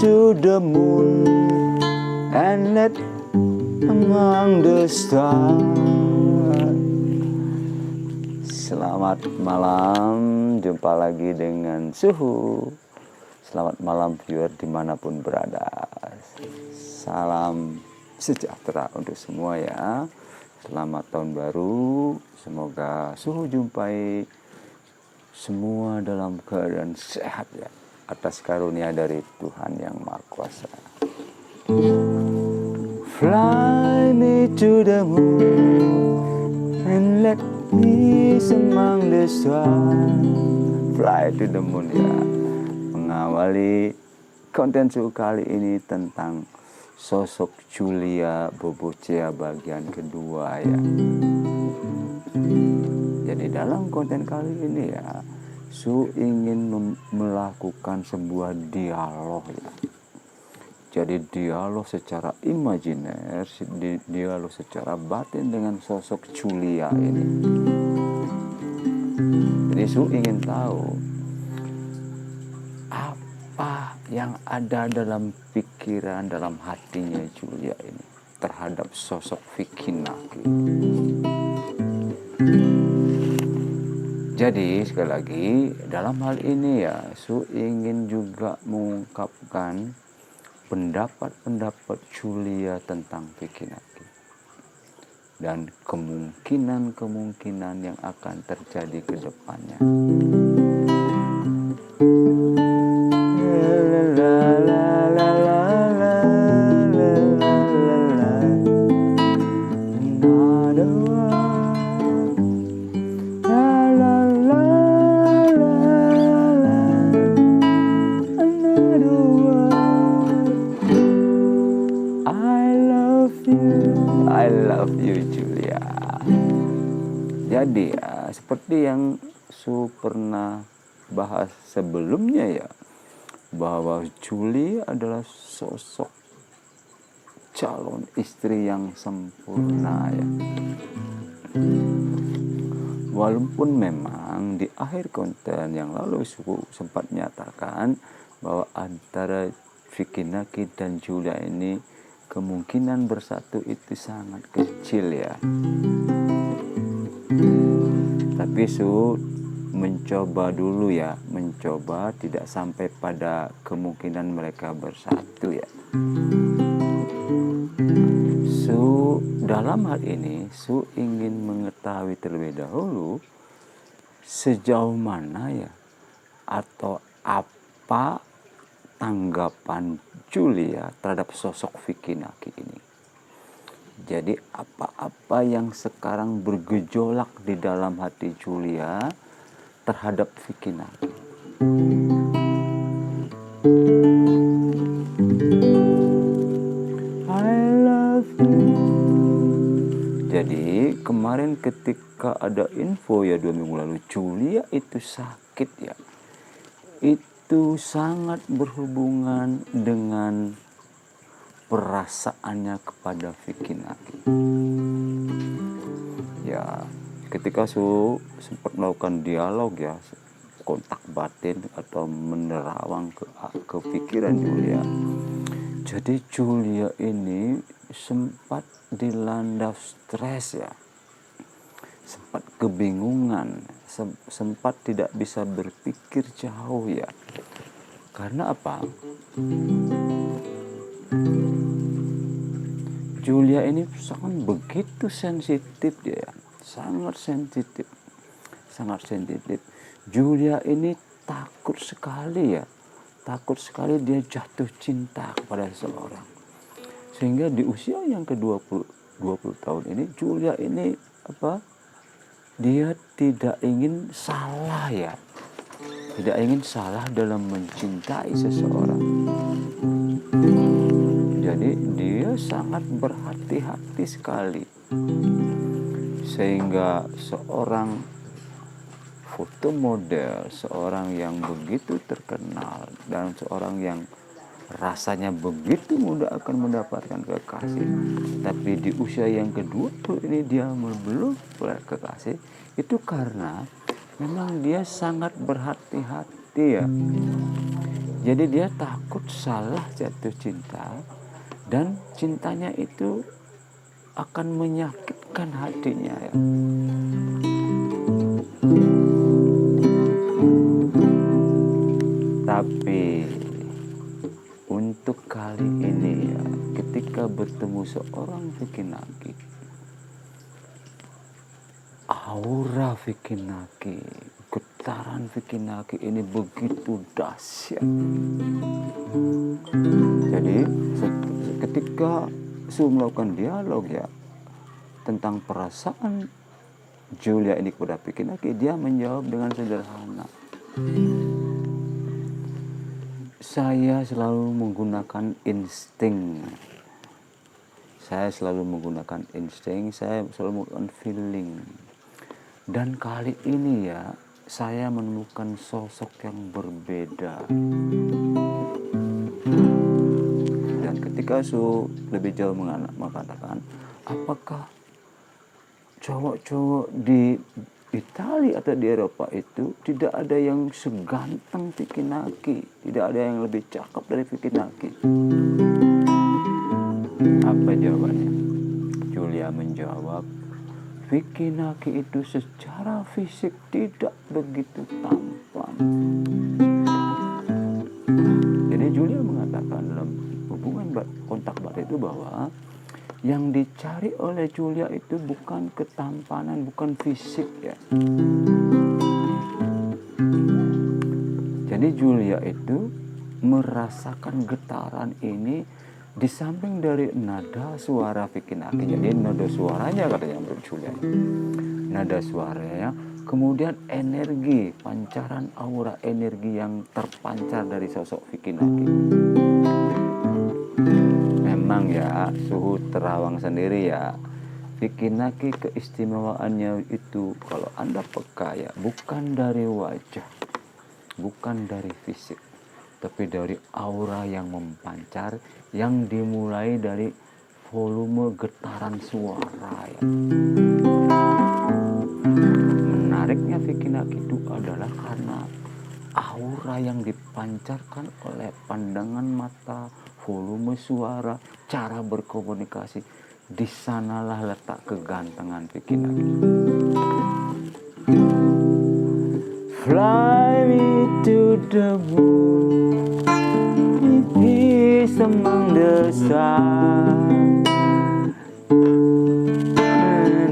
to the moon and let among the stars. Selamat malam, jumpa lagi dengan Suhu. Selamat malam viewer dimanapun berada. Salam sejahtera untuk semua ya. Selamat tahun baru. Semoga Suhu jumpai semua dalam keadaan sehat ya, atas karunia dari Tuhan yang Maha Kuasa. Fly me to the moon and let me among the stars. Fly to the moon ya. Mengawali konten Suhu kali ini tentang sosok Julia Bobocea bagian kedua ya. Jadi dalam konten kali ini ya, Su ingin melakukan sebuah dialog ya. Jadi dialog secara imajiner, dialog secara batin dengan sosok Julia ini. Jadi Su ingin tahu apa yang ada dalam pikiran, dalam hatinya Julia ini terhadap sosok Vicky Naki. Jadi sekali lagi dalam hal ini ya, Su ingin juga mengungkapkan pendapat-pendapat Julia tentang Vicky Naki dan kemungkinan-kemungkinan yang akan terjadi ke depannya. I love you Julia. Jadi ya, seperti yang Su pernah bahas sebelumnya ya, bahwa Julia adalah sosok calon istri yang sempurna ya. Walaupun memang di akhir konten yang lalu Su sempat nyatakan bahwa antara Vicky Naki dan Julia ini kemungkinan bersatu itu sangat kecil ya. Tapi Su mencoba dulu ya, mencoba tidak sampai pada kemungkinan mereka bersatu ya. Su dalam hal ini Su ingin mengetahui terlebih dahulu sejauh mana ya, atau apa tanggapan Julia terhadap sosok Vicky Naki ini. Jadi apa-apa yang sekarang bergejolak di dalam hati Julia terhadap Vicky Naki. I love you. Jadi kemarin ketika ada info ya 2 minggu lalu Julia itu sakit ya, itu sangat berhubungan dengan perasaannya kepada Vicky Naki. Ya, ketika Su sempat melakukan dialog ya, kontak batin atau menerawang ke pikiran Julia. Jadi Julia ini sempat dilanda stres ya, sempat kebingungan, sempat tidak bisa berpikir jauh ya. Karena apa? Julia ini sangat begitu sensitif dia, sangat sensitif. Julia ini takut sekali ya, takut sekali dia jatuh cinta kepada seseorang. Sehingga di usia yang ke-20 tahun ini Julia ini dia tidak ingin salah ya, tidak ingin salah dalam mencintai seseorang. Jadi dia sangat berhati-hati sekali, sehingga seorang foto model, seorang yang begitu terkenal dan seorang yang rasanya begitu mudah akan mendapatkan kekasih, tapi di usia yang ke-20 ini dia belum kekasih, itu karena memang dia sangat berhati-hati ya. Jadi dia takut salah jatuh cinta, dan cintanya itu akan menyakitkan hatinya ya. Tapi untuk kali ini ya, ketika bertemu seorang Vicky Naki, aura Vicky Naki, getaran Vicky Naki ini begitu dahsyat. Jadi ketika Su melakukan dialog ya tentang perasaan Julia ini kepada Vicky Naki, dia menjawab dengan sederhana. Saya selalu menggunakan insting. Saya selalu menggunakan feeling. Dan kali ini ya, saya menemukan sosok yang berbeda. Dan ketika Su lebih jauh mengatakan, apakah cowok-cowok di Italia atau di Eropa itu tidak ada yang seganteng Vicky Naki, tidak ada yang lebih cakep dari Vicky Naki? Apa jawabannya? Julia menjawab, Vicky Naki itu secara fisik tidak begitu tampan. Jadi Julia mengatakan dalam hubungan kontak batin itu bahwa yang dicari oleh Julia itu bukan ketampanan, bukan fisik ya. Jadi Julia itu merasakan getaran ini di samping dari nada suara Vicky Naki. Jadi nada suaranya katanya menurut Julia. Nada suaranya, kemudian energi, pancaran aura energi yang terpancar dari sosok Vicky Naki. Memang ya, Suhu terawang sendiri ya, Vicky Naki keistimewaannya itu kalau Anda peka ya, bukan dari wajah, bukan dari fisik, tapi dari aura yang mempancar, yang dimulai dari volume getaran suara ya. Menariknya Vicky Naki itu adalah karena aura yang dipancarkan oleh pandangan mata, volume suara, cara berkomunikasi. Di sanalah letak kegantengan Vicky Naki. Fly me to the moon, peace among the stars.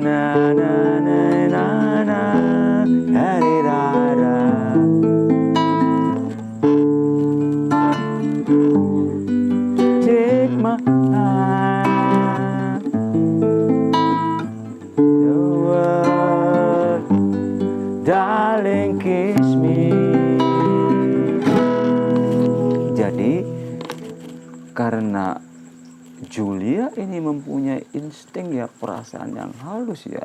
Na na na na na, hari rara. Take my hand, the world, darling, kiss me. Jadi karena Julia ini mempunyai insting ya, perasaan yang halus ya,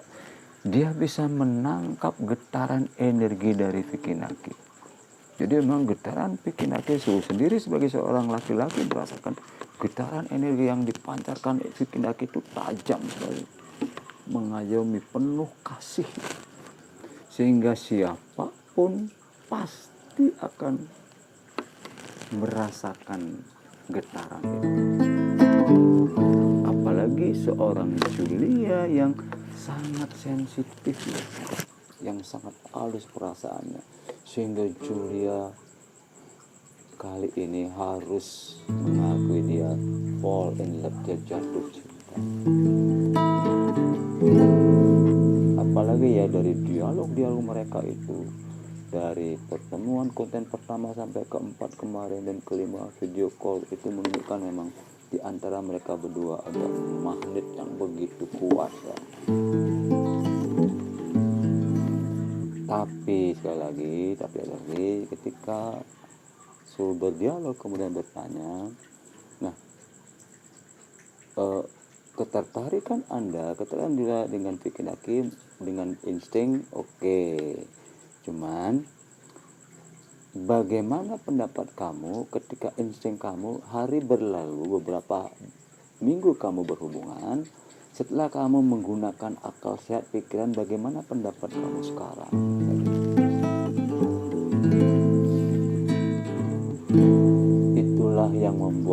dia bisa menangkap getaran energi dari Vicky Naki. Jadi memang getaran Vicky Naki sendiri sebagai seorang laki-laki merasakan getaran energi yang dipancarkan Vicky Naki itu tajam sekali, mengayomi, penuh kasih, sehingga siapapun pasti akan merasakan getaran itu. Apalagi seorang Julia yang sangat sensitif ya, yang sangat halus perasaannya, sehingga Julia kali ini harus mengakui dia fall in love, dia jatuh cinta. Apalagi ya dari dialog-dialog mereka itu, dari pertemuan konten pertama sampai keempat kemarin dan kelima video call itu menunjukkan memang di antara mereka berdua ada magnet yang begitu kuat ya. Tapi sekali lagi ketika Su berdialog kemudian bertanya, nah ketertarikan Anda dengan Vicky Naki dengan insting oke. Cuman bagaimana pendapat kamu ketika insting kamu hari berlalu, beberapa minggu kamu berhubungan, setelah kamu menggunakan akal sehat pikiran, bagaimana pendapat kamu sekarang?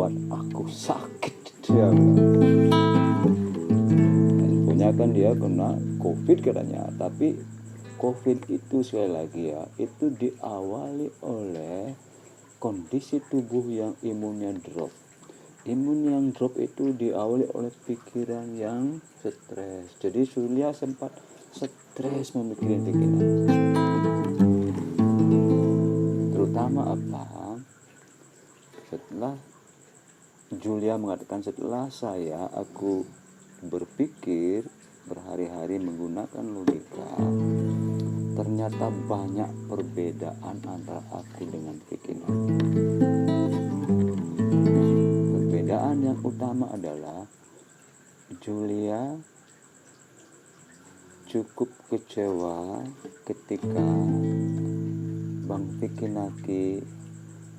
membuat aku sakit, dia infonya kan dia kena COVID katanya. Tapi COVID itu sekali lagi ya, itu diawali oleh kondisi tubuh yang imunnya drop. Imun yang drop itu diawali oleh pikiran yang stres. Jadi Julia sempat stres memikirin pikiran. Terutama apa? Setelah Julia mengatakan, setelah aku berpikir berhari-hari menggunakan logika, ternyata banyak perbedaan antara aku dengan pikiran. Perbedaan yang utama adalah Julia cukup kecewa ketika Bang Vicky Naki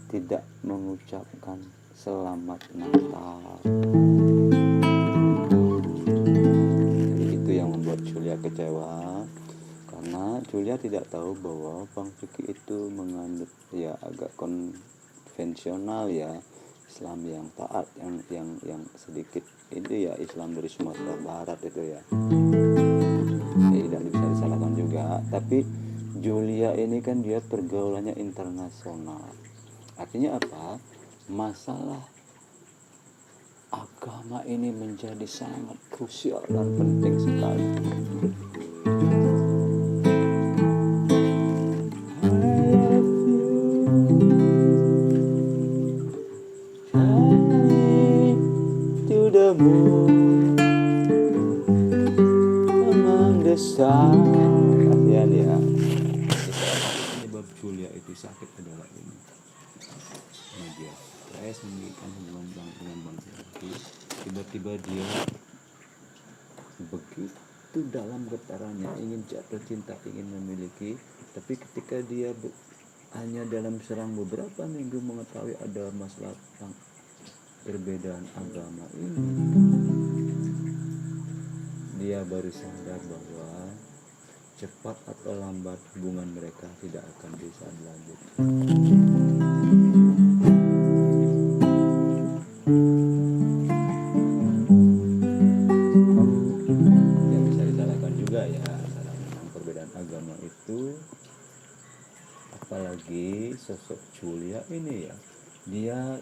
tidak mengucapkan selamat Natal. Jadi itu yang membuat Julia kecewa, karena Julia tidak tahu bahwa Bang Vicky itu menganut ya agak konvensional ya, Islam yang taat, yang sedikit itu ya, Islam dari Sumatera Barat itu ya. Tidak bisa disalahkan juga. Tapi Julia ini kan dia pergaulannya internasional. Artinya apa? Masalah agama ini menjadi sangat krusial dan penting sekali. To the moon among the stars. Kasihan ya. Penyebab Julia itu sakit adalah ini. Dia stres memiliki hubungan dengan Bang Vicky. Tiba-tiba dia begitu dalam getarannya ingin jatuh cinta, ingin memiliki. Tapi ketika dia hanya dalam serang beberapa minggu mengetahui ada masalah tentang perbedaan agama ini, dia baru sadar bahwa cepat atau lambat hubungan mereka tidak akan bisa dilanjutkan. Ya bisa disalahkan juga ya dalam perbedaan agama itu, apalagi sosok Julia ini ya, dia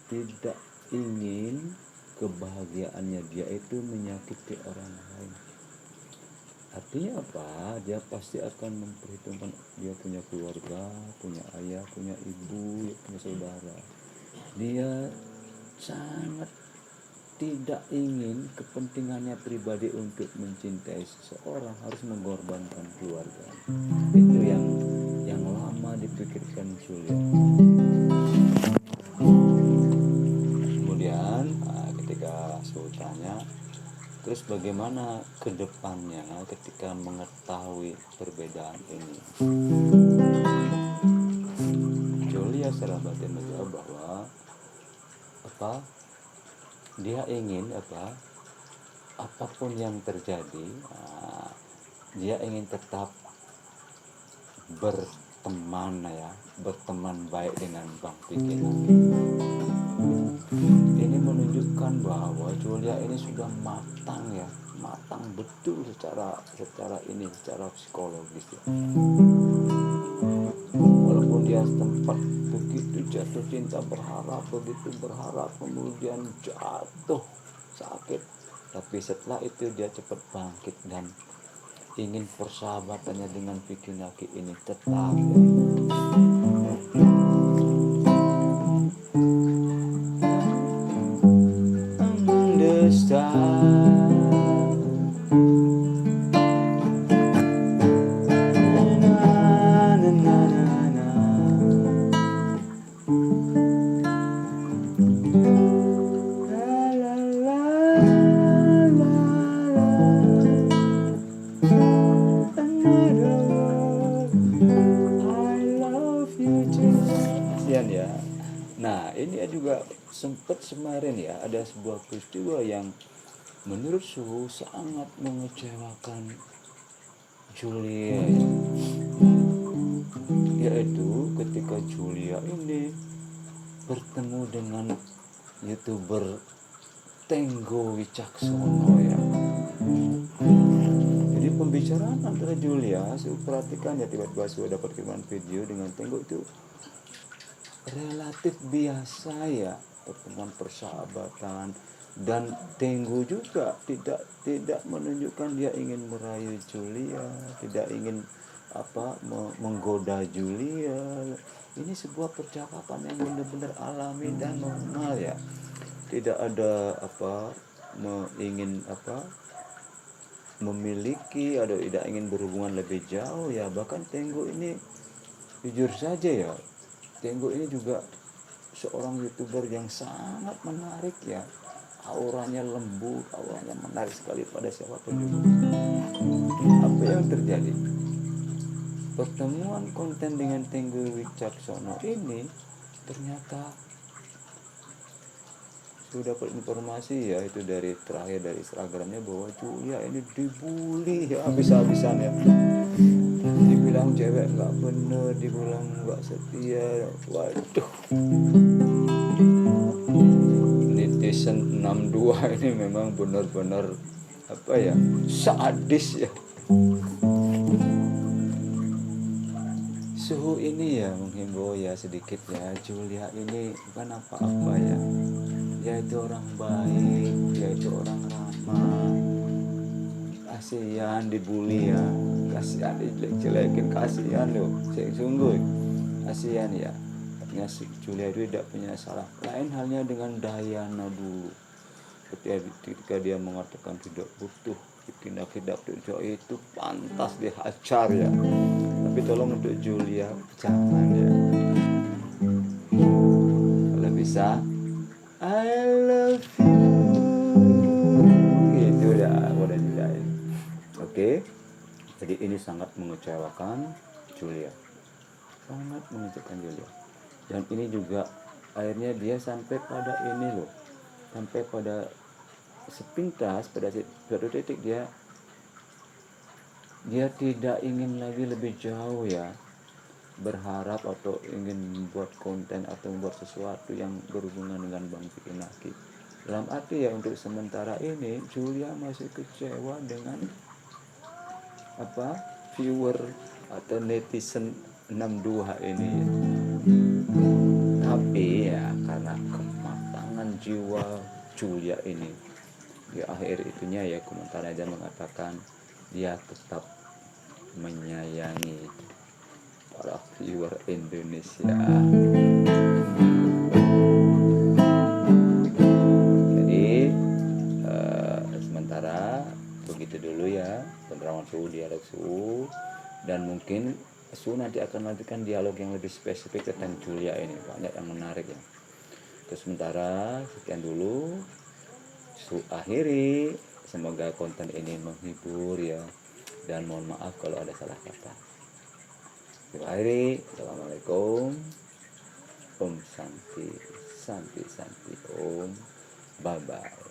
tidak ingin kebahagiaannya dia itu menyakiti orang lain. Artinya apa? Dia pasti akan memperhitungkan, dia punya keluarga, punya ayah, punya ibu, punya saudara. Dia sangat tidak ingin kepentingannya pribadi untuk mencintai seseorang harus mengorbankan keluarga. Itu yang lama dipikirkan Julia. Kemudian ketika saya tanya, terus bagaimana ke depannya ketika mengetahui perbedaan ini? Julia secara batin menjawab bahwa dia ingin apapun yang terjadi, dia ingin tetap berteman baik dengan Bang Vicky. Ini menunjukkan bahwa Julia ini sudah matang betul secara psikologis ya. Walaupun dia sempat begitu jatuh cinta, begitu berharap, kemudian jatuh sakit, tapi setelah itu dia cepat bangkit dan ingin persahabatannya dengan Vicky Naki ini tetap ya. Among the stars. Ya. Nah ini juga sempat kemarin ya, ada sebuah peristiwa yang menurut Suhu sangat mengecewakan Julia, yaitu ketika Julia ini bertemu dengan YouTuber Tenggo Wicaksono ya. Jadi pembicaraan antara Julia, saya perhatikan ya, tiba-tiba saya dapat kiriman video dengan Tenggo itu relatif biasa ya, pertemuan persahabatan, dan Tenggo juga tidak menunjukkan dia ingin merayu Julia, tidak ingin menggoda Julia. Ini sebuah percakapan yang benar-benar alami dan normal ya. Tidak ada memiliki atau tidak ingin berhubungan lebih jauh ya. Bahkan Tenggo ini jujur saja ya, Tenggo ini juga seorang YouTuber yang sangat menarik ya. Auranya lembut, auranya menarik sekali pada siapapun juga. Apa yang terjadi? Pertemuan konten dengan Tenggo Wicaksono ini ternyata sudah dapat informasi ya, itu dari terakhir dari Instagramnya, bahwa Julia ini dibully ya habis-habisan ya. Dibilang cewek nggak bener, dibilang nggak setia. Waduh, netizen 62 ini memang benar-benar sadis ya. Suhu ini ya menghimbau ya sedikit ya, Julia ini bukan apa-apa ya. Dia itu orang baik, dia itu orang ramah. Kasihan dibully ya, kasihan dijelek-jelekin, kasihan loh, sungguh kasihan ya. Artinya Julia itu tidak punya salah. Lain halnya dengan Dayana dulu, ketika dia mengatakan tidak butuh tindak-tindak itu pantas dihajar ya. Tapi tolong untuk Julia jangan ya. Kalau bisa I love you gitu ya, udah Julia. Oke. Jadi ini sangat mengecewakan Julia. Sangat mengecewakan Julia. Dan ini juga akhirnya dia sampai pada ini loh. Sampai pada sepintas, pada suatu titik dia tidak ingin lagi lebih jauh ya, berharap atau ingin membuat konten atau membuat sesuatu yang berhubungan dengan Bang Vicky Naki. Dalam arti ya, untuk sementara ini Julia masih kecewa dengan viewer atau netizen 62 ini ya. Tapi ya karena kematangan jiwa Julia ini, di akhir itunya ya komentar aja mengatakan dia tetap menyayangi para viewer Indonesia. Jadi sementara begitu dulu ya penerawan suhu, dialog suhu, dan mungkin Su nanti akan lanjutkan dialog yang lebih spesifik tentang Julia ini, banyak yang menarik ya. Terus sementara sekian dulu Su akhiri, semoga konten ini menghibur ya, dan mohon maaf kalau ada salah kata. Su akhiri, assalamualaikum, Om Santi, Santi, Om, bye bye.